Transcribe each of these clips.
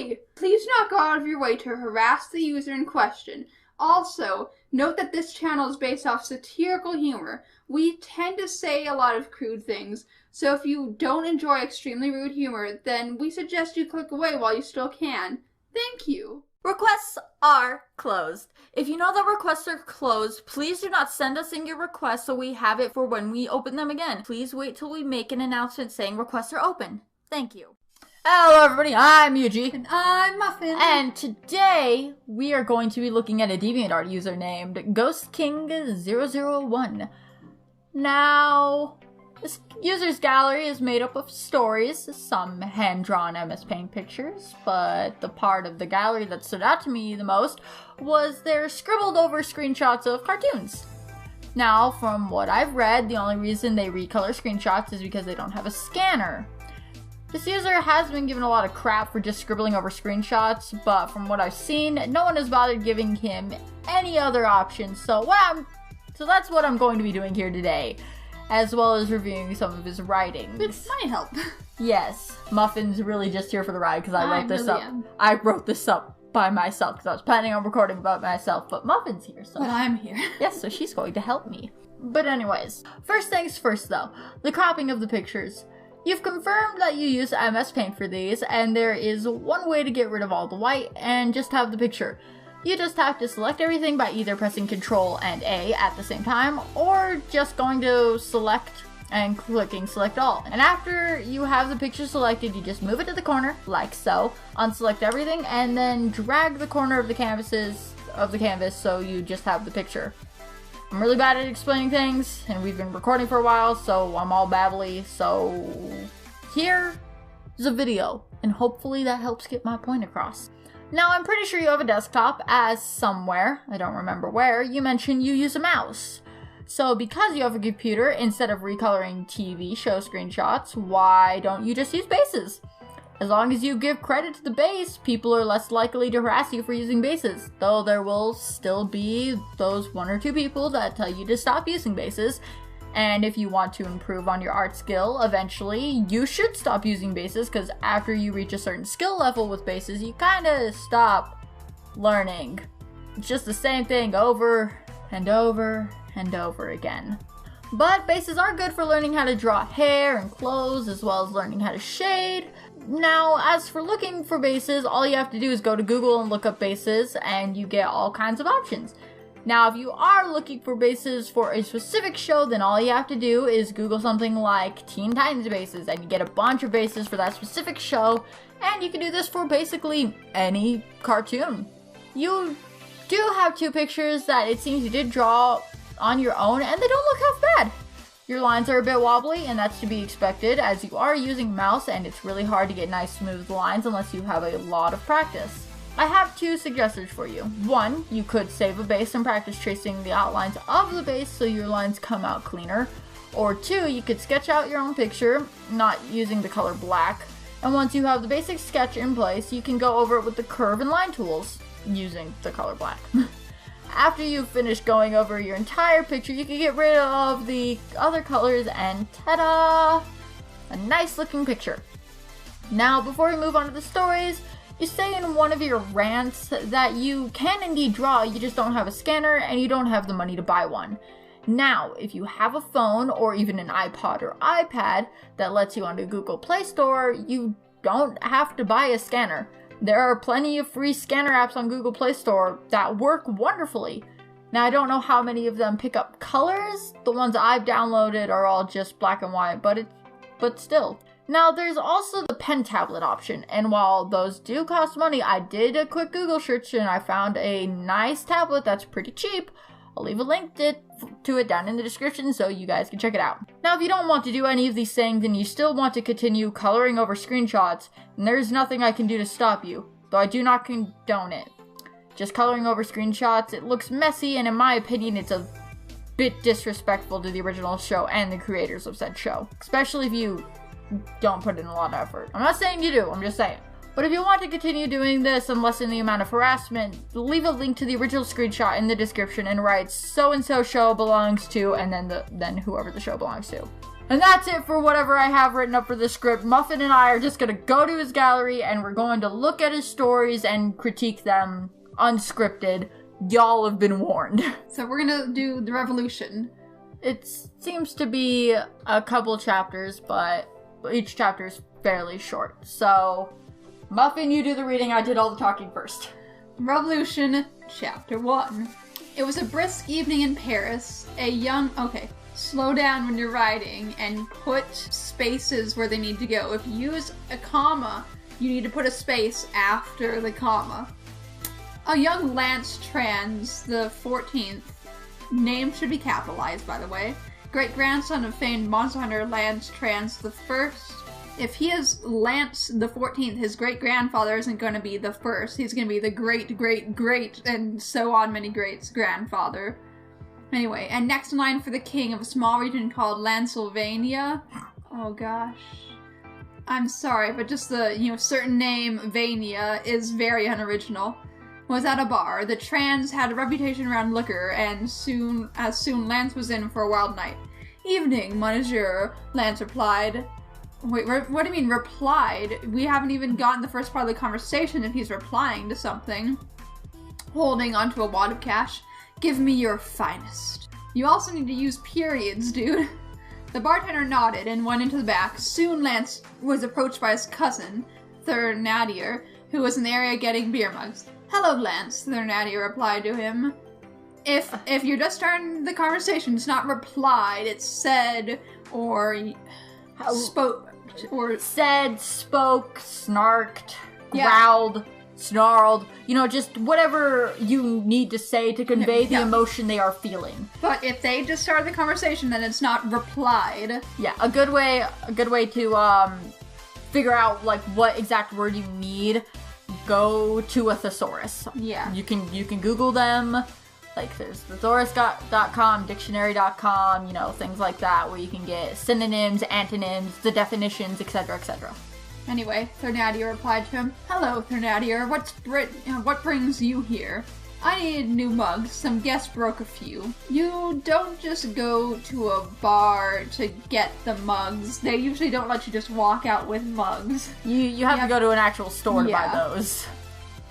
Hey! Please do not go out of your way to harass the user in question. Also, note that this channel is based off satirical humor. We tend to say a lot of crude things, so if you don't enjoy extremely rude humor, then we suggest you click away while you still can. Thank you. Requests are closed. If you know that requests are closed, please do not send us in your requests so we have it for when we open them again. Please wait till we make an announcement saying requests are open. Thank you. Hello everybody, I'm Yuji. And I'm Muffin. And today, we are going to be looking at a DeviantArt user named Ghostking001. Now, this user's gallery is made up of stories, some hand-drawn MS Paint pictures, but the part of the gallery that stood out to me the most was their scribbled over screenshots of cartoons. Now, from what I've read, the only reason they recolor screenshots is because they don't have a scanner. This user has been given a lot of crap for just scribbling over screenshots, but from what I've seen, no one has bothered giving him any other options, so that's what I'm going to be doing here today, as well as reviewing some of his writings. With my help. Yes, Muffin's really just here for the ride because I wrote this really up. am. I wrote this up by myself because I was planning on recording about myself, but Muffin's here, so. But I'm here. Yes, so she's going to help me. But anyways, first things first though, the cropping of the pictures. You've confirmed that you use MS Paint for these, and there is one way to get rid of all the white and just have the picture. You just have to select everything by either pressing Ctrl and A at the same time, or just going to select and clicking select all. And after you have the picture selected, you just move it to the corner, like so, unselect everything, and then drag the corner of the canvas so you just have the picture. I'm really bad at explaining things, and we've been recording for a while, so I'm all babbly, so here is a video, and hopefully that helps get my point across. Now, I'm pretty sure you have a desktop, as somewhere, I don't remember where, you mentioned you use a mouse. So because you have a computer, instead of recoloring TV show screenshots, why don't you just use bases? As long as you give credit to the base, people are less likely to harass you for using bases, though there will still be those one or two people that tell you to stop using bases. And if you want to improve on your art skill, eventually, you should stop using bases, because after you reach a certain skill level with bases, you kinda stop learning. It's just the same thing over and over and over again. But bases are good for learning how to draw hair and clothes, as well as learning how to shade. Now, as for looking for bases, all you have to do is go to Google and look up bases, and you get all kinds of options. Now, if you are looking for bases for a specific show, then all you have to do is Google something like Teen Titans bases, and you get a bunch of bases for that specific show, and you can do this for basically any cartoon. You do have two pictures that it seems you did draw on your own, and they don't look half bad. Your lines are a bit wobbly, and that's to be expected, as you are using a mouse, and it's really hard to get nice smooth lines unless you have a lot of practice. I have two suggestions for you. One, you could save a base and practice tracing the outlines of the base so your lines come out cleaner. Or two, you could sketch out your own picture, not using the color black, and once you have the basic sketch in place, you can go over it with the curve and line tools, using the color black. After you've finished going over your entire picture, you can get rid of the other colors and ta-da! A nice looking picture. Now, before we move on to the stories, you say in one of your rants that you can indeed draw, you just don't have a scanner and you don't have the money to buy one. Now, if you have a phone or even an iPod or iPad that lets you onto Google Play Store, you don't have to buy a scanner. There are plenty of free scanner apps on Google Play Store that work wonderfully. Now, I don't know how many of them pick up colors. The ones I've downloaded are all just black and white, but still. Now, there's also the pen tablet option, and while those do cost money, I did a quick Google search and I found a nice tablet that's pretty cheap. I'll leave a link to it down in the description so you guys can check it out. Now, if you don't want to do any of these things and you still want to continue coloring over screenshots, then there's nothing I can do to stop you, though I do not condone it. Just coloring over screenshots, it looks messy, and in my opinion, it's a bit disrespectful to the original show and the creators of said show, especially if you don't put in a lot of effort. I'm not saying you do, I'm just saying. But if you want to continue doing this and lessen the amount of harassment, leave a link to the original screenshot in the description and write so-and-so show belongs to, and then whoever the show belongs to. And that's it for whatever I have written up for the script. Muffin and I are just gonna go to his gallery and we're going to look at his stories and critique them unscripted. Y'all have been warned. So we're gonna do the revolution. It seems to be a couple chapters, but each chapter is fairly short. So, Muffin, you do the reading. I did all the talking first. Revolution, Chapter 1. It was a brisk evening in Paris. Okay, slow down when you're writing and put spaces where they need to go. If you use a comma, you need to put a space after the comma. A young Lance Trans, the 14th, name should be capitalized, by the way, great-grandson of famed monster hunter Lance Trans the First. If he is Lance the 14th, his great-grandfather isn't going to be the first. He's going to be the great-great-great, and so on many greats, grandfather. Anyway, and next in line for the king of a small region called Lansylvania. Oh gosh. I'm sorry, but just the, certain name, Vania, is very unoriginal. Was at a bar. The Trans had a reputation around liquor, and soon Lance was in for a wild night. Evening, monsieur, Lance replied. Wait, what do you mean, replied? We haven't even gotten the first part of the conversation and he's replying to something. Holding onto a wad of cash. Give me your finest. You also need to use periods, dude. The bartender nodded and went into the back. Soon Lance was approached by his cousin, Thénardier, who was in the area getting beer mugs. Hello, Lance, Thénardier replied to him. If you're just starting the conversation, it's not replied, it's said, or spoke, or... Said, spoke, snarked, growled, snarled, just whatever you need to say to convey the emotion they are feeling. But if they just started the conversation, then it's not replied. Yeah, a good way to, figure out, what exact word you need. Go to a thesaurus. Yeah. You can Google them. There's thesaurus.com, dictionary.com, things like that, where you can get synonyms, antonyms, the definitions, etc., etc. Anyway, Thénardier replied to him. Hello, Thénardier. What brings you here? I need new mugs. Some guests broke a few. You don't just go to a bar to get the mugs. They usually don't let you just walk out with mugs. You have to go to an actual store to buy those.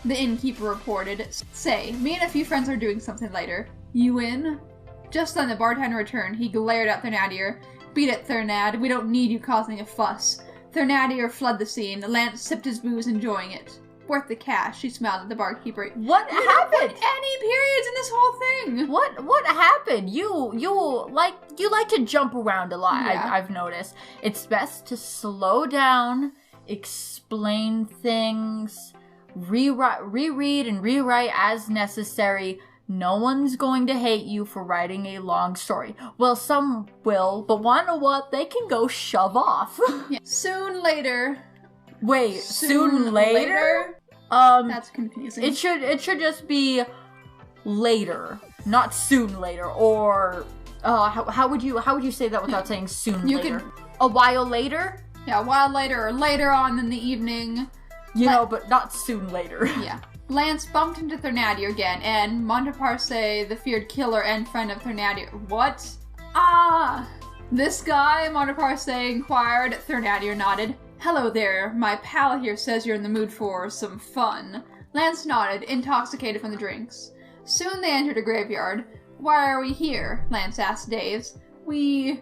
The innkeeper reported. Say, me and a few friends are doing something later. You in? Just then the bartender returned. He glared at Thénardier. Beat it, Thénard. We don't need you causing a fuss. Thénardier fled the scene. Lance sipped his booze, enjoying it. Worth the cash, she smiled at the barkeeper. What happened? Any periods in this whole thing? What happened? You like to jump around a lot, yeah. I've noticed. It's best to slow down, explain things, reread and rewrite as necessary. No one's going to hate you for writing a long story. Well, some will, but wanna know what? They can go shove off. Yeah. Soon later. Wait, soon later? That's confusing. It should just be later, not soon later, or how would you say that without saying soon later? A while later? Yeah, a while later, or later on in the evening. But not soon later. Yeah. Lance bumped into Thénardier again, and Montparnasse, the feared killer and friend of Thénardier. What? Ah! This guy, Montparnasse inquired. Thénardier nodded. Hello there, my pal here says you're in the mood for some fun. Lance nodded, intoxicated from the drinks. Soon they entered a graveyard. Why are we here? Lance asked Daves. We,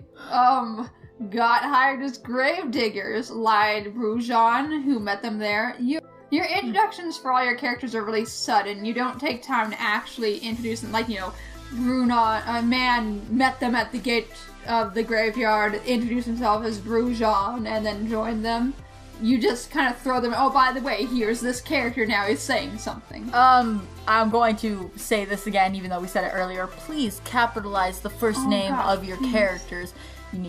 got hired as grave diggers, lied Brujon, who met them there. Your introductions for all your characters are really sudden. You don't take time to actually introduce them. Brunon, a man met them at the gate of the graveyard, introduced himself as Brujon, and then joined them. You just kind of throw them, oh, by the way, here's this character now, he's saying something. I'm going to say this again, even though we said it earlier. Please capitalize the first name of your characters. You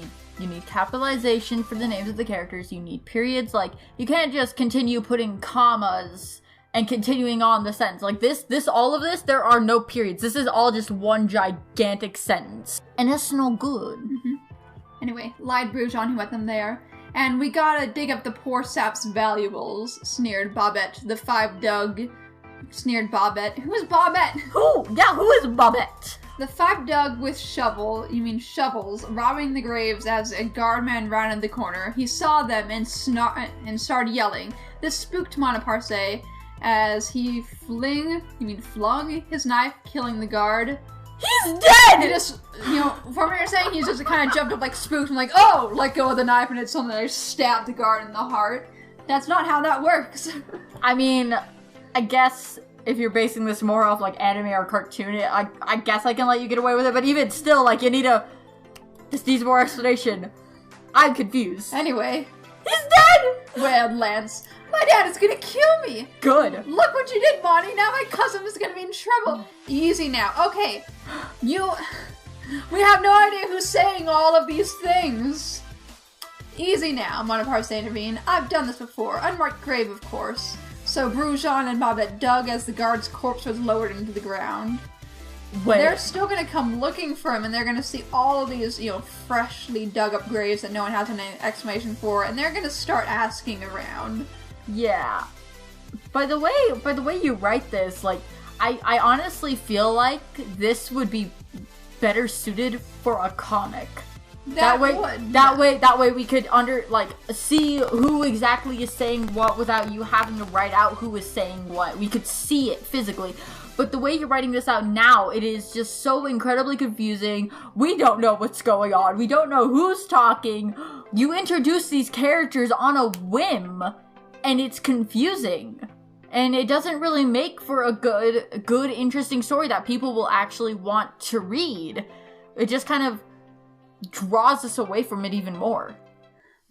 need capitalization for the names of the characters. You need periods. You can't just continue putting commas and continuing on the sentence. All of this, there are no periods. This is all just one gigantic sentence. And it's no good. Mm-hmm. Anyway, lied Brujon who met them there. And we gotta dig up the poor sap's valuables, sneered Bobette. The five dug, sneered Bobette. Who is Bobette? Who? Yeah, who is Bobette? The 5 dug with shovels, robbing the graves as a guardman rounded the corner. He saw them and started yelling. This spooked Monoparse as he flung his knife, killing the guard. He's dead! He just, from what you're saying, he just kind of jumped up like spooked and like, oh, let go of the knife, and it's something that stabbed the guard in the heart. That's not how that works. I mean, I guess if you're basing this more off like anime or cartoon, I guess I can let you get away with it, but even still, like, this needs more explanation. I'm confused. Anyway. He's dead! Wailed Lance. My dad is gonna kill me! Good. Look what you did, Monty! Now my cousin is gonna be in trouble! Easy now. Okay. We have no idea who's saying all of these things. Easy now, Monoparse intervened. I've done this before. Unmarked grave, of course. So Brujon and Bobette dug as the guard's corpse was lowered into the ground. Wait. They're still gonna come looking for him, and they're gonna see all of these, freshly dug up graves that no one has an explanation for, and they're gonna start asking around. Yeah. By the way you write this, like, I honestly feel like this would be better suited for a comic. That way we could see who exactly is saying what without you having to write out who is saying what. We could see it physically. But the way you're writing this out now, it is just so incredibly confusing. We don't know what's going on. We don't know who's talking. You introduce these characters on a whim, and it's confusing. And it doesn't really make for a good, interesting story that people will actually want to read. It just kind of draws us away from it even more.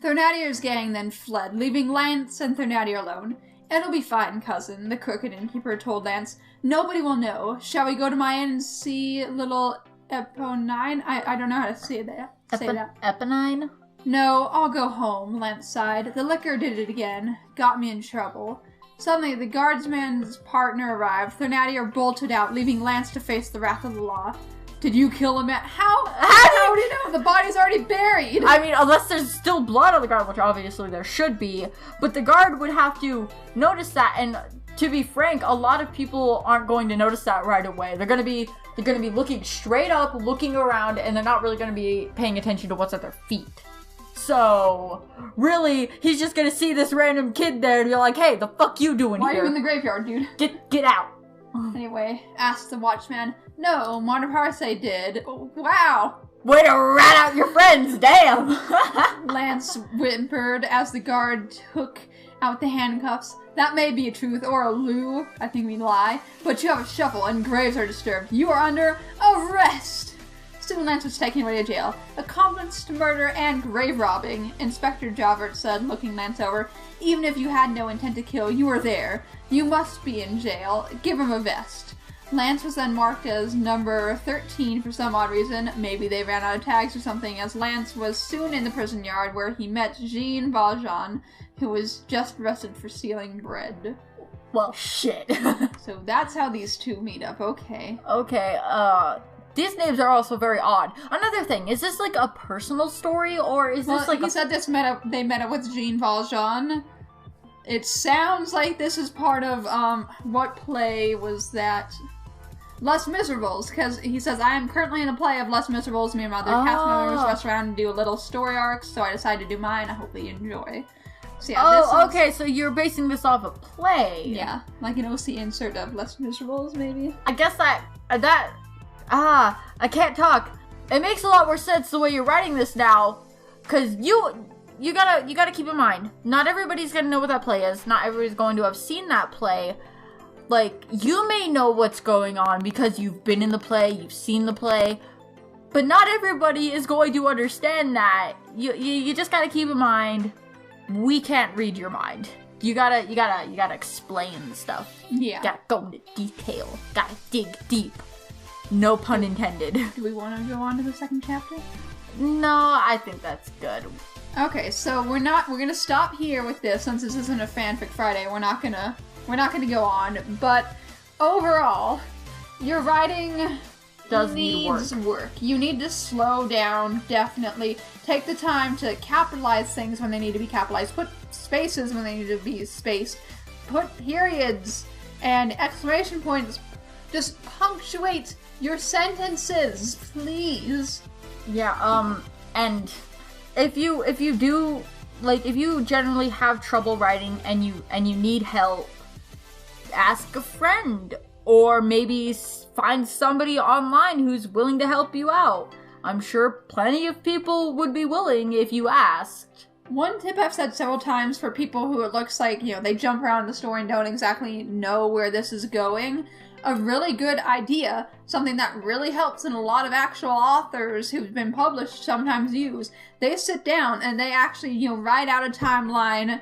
Thornadier's gang then fled, leaving Lance and Thornadier alone. It'll be fine, cousin, the crooked innkeeper told Lance. Nobody will know. Shall we go to my inn and see little Eponine? I don't know how to say that. Eponine? No, I'll go home, Lance sighed. The liquor did it again. Got me in trouble. Suddenly, the guardsman's partner arrived. Thornadier bolted out, leaving Lance to face the wrath of the law. Did you kill him How do you know? The body's already buried! I mean, unless there's still blood on the guard, which obviously there should be, but the guard would have to notice that, and to be frank, a lot of people aren't going to notice that right away. They're gonna be looking straight up, looking around, and they're not really gonna be paying attention to what's at their feet. So, really, he's just gonna see this random kid there and be like, hey, the fuck you doing Why here? are you in the graveyard, dude? Get out! Anyway, asked the watchman. No, Monoparse did. Wow! Way to rat out your friends, damn! Lance whimpered as the guard took out the handcuffs. That may be a truth, or a loo, I think we lie, but you have a shuffle and graves are disturbed. You are under arrest! Soon Lance was taken away to jail. Accomplice to murder and grave robbing, Inspector Javert said, looking Lance over. Even if you had no intent to kill, you were there. You must be in jail. Give him a vest. Lance was then marked as number 13 for some odd reason. Maybe they ran out of tags or something, as Lance was soon in the prison yard where he met Jean Valjean, who was just arrested for stealing bread. Well, shit. So that's how these two meet up, okay. Okay, these names are also very odd. Another thing, is this like a personal story, or is this like he said they met up with Jean Valjean. It sounds like this is part of, what play was that? Les Miserables, because he says, I am currently in a play of Les Miserables. Me and my other cast members rush around and do a little story arc, so I decided to do mine. I hope that you enjoy. So yeah, okay, so you're basing this off a play. Yeah, like an OC insert of Les Miserables, maybe? I guess I can't talk. It makes a lot more sense the way you're writing this now, because you gotta keep in mind, not everybody's gonna know what that play is. Not everybody's going to have seen that play. Like, you may know what's going on because you've been in the play, you've seen the play, but not everybody is going to understand that. You just gotta keep in mind, we can't read your mind. You gotta explain stuff. Yeah. You gotta go into detail. Gotta dig deep. No pun intended. Do we want to go on to the second chapter? No, I think that's good. Okay, so we're gonna stop here with this since this isn't a Fanfic Friday. We're not gonna go on, but overall, your writing needs work. You need to slow down, definitely. Take the time to capitalize things when they need to be capitalized. Put spaces when they need to be spaced. Put periods and exclamation points. Just punctuate Your sentences, please. Yeah, and if you do, like, if you generally have trouble writing and you need help, ask a friend, or maybe find somebody online who's willing to help you out. I'm sure plenty of people would be willing if you asked. One tip I've said several times for people who it looks like, they jump around the story and don't exactly know where this is going, a really good idea, something that really helps and a lot of actual authors who've been published sometimes use, they sit down and they actually, write out a timeline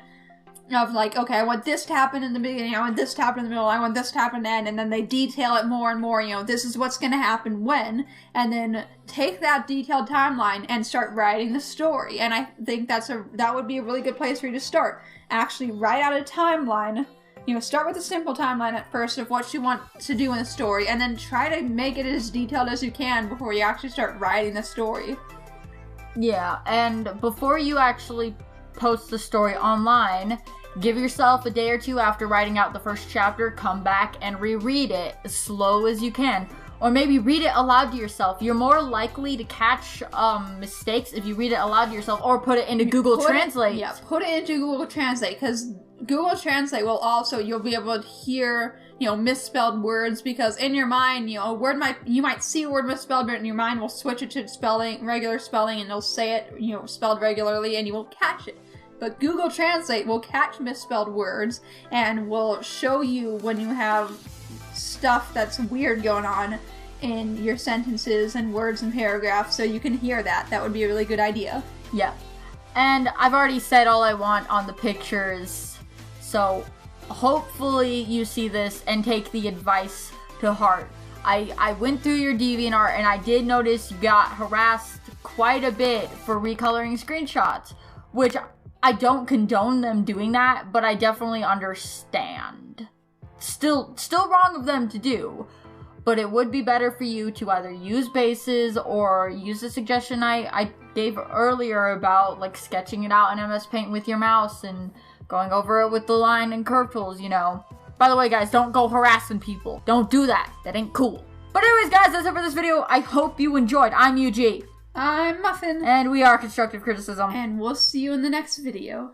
of like, okay, I want this to happen in the beginning, I want this to happen in the middle, I want this to happen then, and then they detail it more and more, this is what's going to happen when, and then take that detailed timeline and start writing the story. And I think that would be a really good place for you to start. Actually write out a timeline. Start with a simple timeline at first of what you want to do in the story, and then try to make it as detailed as you can before you actually start writing the story. Yeah, and before you actually post the story online, give yourself a day or two after writing out the first chapter, come back and reread it as slow as you can. Or maybe read it aloud to yourself. You're more likely to catch mistakes if you read it aloud to yourself or put it into Google Translate. Put it into Google Translate, because Google Translate will also, you'll be able to hear, misspelled words, because in your mind, you might see a word misspelled, but in your mind will switch it to regular spelling, and it'll say it, spelled regularly, and you will catch it. But Google Translate will catch misspelled words and will show you when you have stuff that's weird going on in your sentences and words and paragraphs, so you can hear that. That would be a really good idea. Yeah. And I've already said all I want on the pictures, so hopefully you see this and take the advice to heart. I went through your DeviantArt and I did notice you got harassed quite a bit for recoloring screenshots, which I don't condone them doing that, but I definitely understand. Still wrong of them to do, but it would be better for you to either use bases or use the suggestion I gave earlier about, like, sketching it out in MS Paint with your mouse and going over it with the line and curve tools, By the way, guys, don't go harassing people. Don't do that. That ain't cool. But anyways, guys, that's it for this video. I hope you enjoyed. I'm UG. I'm Muffin. And we are Constructive Criticism. And we'll see you in the next video.